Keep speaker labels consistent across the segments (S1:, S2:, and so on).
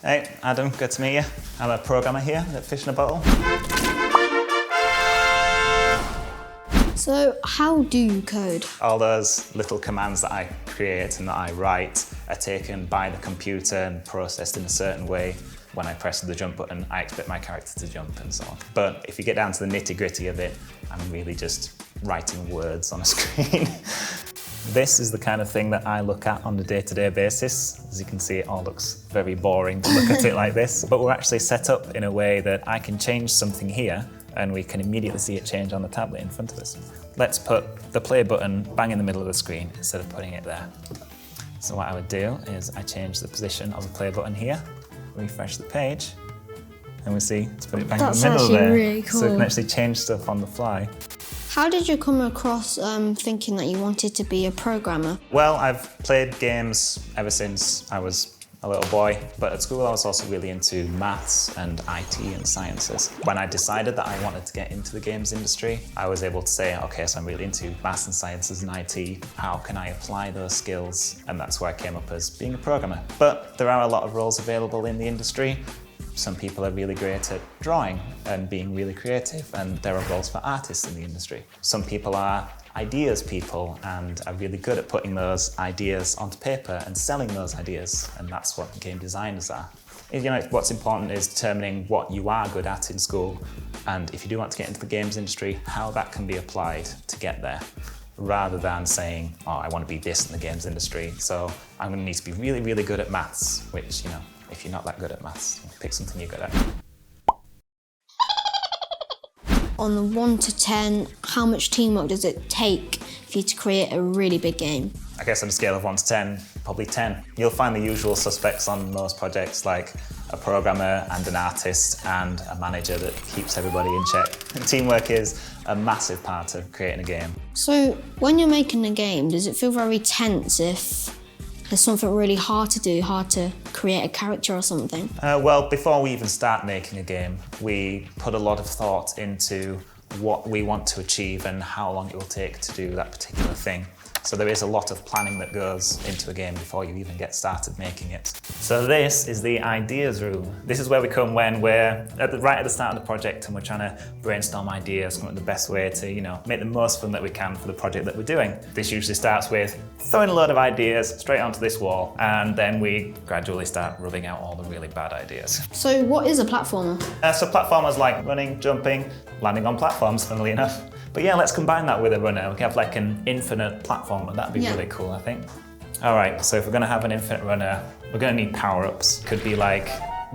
S1: Hey, Adam, good to meet you. I'm a programmer here at Fish in a Bottle.
S2: So how do you code?
S1: All those little commands that I create and that I write are taken by the computer and processed in a certain way. When I press the jump button, I expect my character to jump and so on. But if you get down to the nitty-gritty of it, I'm really just writing words on a screen. This is the kind of thing that I look at on a day-to-day basis. As you can see, it all looks very boring to look at it like this. But we're actually set up in a way that I can change something here and we can immediately see it change on the tablet in front of us. Let's put the play button bang in the middle of the screen instead of putting it there. So what I would do is I change the position of the play button here, refresh the page, and we see it's put it bang in the middle there.
S2: Really cool.
S1: So we can actually change stuff on the fly.
S2: How did you come across thinking that you wanted to be a programmer?
S1: Well, I've played games ever since I was a little boy, but at school I was also really into maths and IT and sciences. When I decided that I wanted to get into the games industry, I was able to say, okay, so I'm really into maths and sciences and IT. How can I apply those skills? And that's where I came up as being a programmer. But there are a lot of roles available in the industry. Some people are really great at drawing and being really creative, and there are roles for artists in the industry. Some people are ideas people and are really good at putting those ideas onto paper and selling those ideas, and that's what game designers are. You know, what's important is determining what you are good at in school, and if you do want to get into the games industry, how that can be applied to get there, rather than saying, oh, I want to be this in the games industry, so I'm going to need to be really, really good at maths, which, you know, if you're not that good at maths, pick something you're good at.
S2: On the 1 to 10, how much teamwork does it take for you to create a really big game?
S1: I guess on a scale of 1 to 10, probably 10. You'll find the usual suspects on most projects, like a programmer and an artist and a manager that keeps everybody in check. And teamwork is a massive part of creating a game.
S2: So when you're making a game, does it feel very tense if there's something really hard to do, hard to create a character or something?
S1: Well, before we even start making a game, we put a lot of thought into what we want to achieve and how long it will take to do that particular thing. So there is a lot of planning that goes into a game before you even get started making it. So this is the ideas room. This is where we come when we're right at the start of the project and we're trying to brainstorm ideas, come up with the best way to, you know, make the most fun that we can for the project that we're doing. This usually starts with throwing a load of ideas straight onto this wall, and then we gradually start rubbing out all the really bad ideas.
S2: So what is a platformer?
S1: So platformers like running, jumping, landing on platforms, funnily enough. But yeah, let's combine that with a runner. We can have like an infinite platformer. That'd be really cool, I think. All right, so if we're gonna have an infinite runner, we're gonna need power-ups. Could be like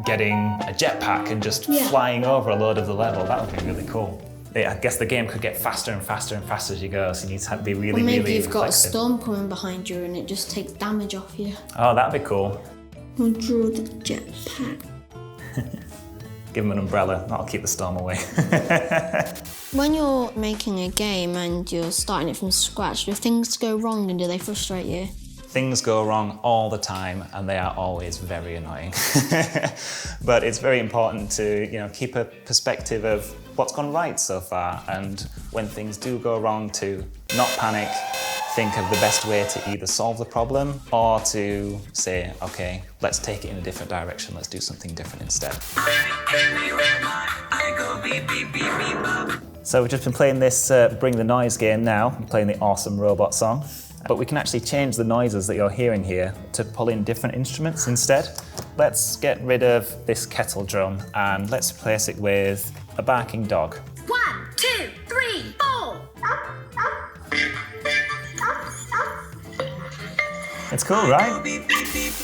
S1: getting a jetpack and just flying over a load of the level. That would be really cool. I guess the game could get faster and faster and faster as you go, so you need to be really, really reflexive.
S2: Maybe you've got a storm coming behind you and it just takes damage off you.
S1: Oh, that'd be cool.
S2: We'll draw the jetpack.
S1: Give them an umbrella, that'll keep the storm away.
S2: When you're making a game and you're starting it from scratch, do things go wrong and do they frustrate you?
S1: Things go wrong all the time and they are always very annoying. But it's very important to, you know, keep a perspective of what's gone right so far, and when things do go wrong, to not panic, think of the best way to either solve the problem or to say, okay, let's take it in a different direction, let's do something different instead. So we've just been playing this Bring the Noise game now, we're playing the awesome robot song, but we can actually change the noises that you're hearing here to pull in different instruments instead. Let's get rid of this kettle drum and let's replace it with a barking dog.
S3: 1, 2, 3, 4.
S1: It's cool, right?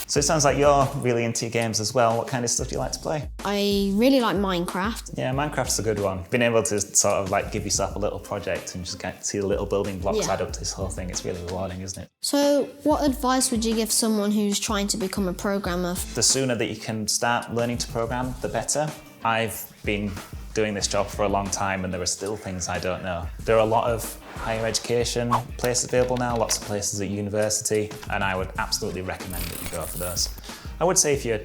S1: So it sounds like you're really into your games as well. What kind of stuff do you like to play?
S2: I really like Minecraft.
S1: Yeah, Minecraft's a good one. Being able to sort of like give yourself a little project and just get to see the little building blocks add up to this whole thing, it's really rewarding, isn't it?
S2: So what advice would you give someone who's trying to become a programmer?
S1: The sooner that you can start learning to program, the better. I've been doing this job for a long time and there are still things I don't know. There are a lot of higher education places available now, lots of places at university, and I would absolutely recommend that you go for those. I would say if you're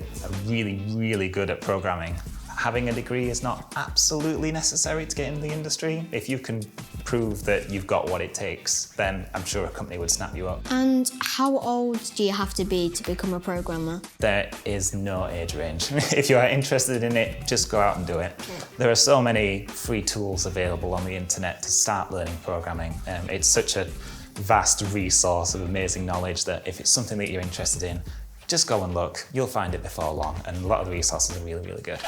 S1: really, really good at programming, having a degree is not absolutely necessary to get into the industry. If you can prove that you've got what it takes, then I'm sure a company would snap you up.
S2: And how old do you have to be to become a programmer?
S1: There is no age range. If you are interested in it, just go out and do it. There are so many free tools available on the internet to start learning programming. It's such a vast resource of amazing knowledge that if it's something that you're interested in, just go and look. You'll find it before long, and a lot of the resources are really, really good.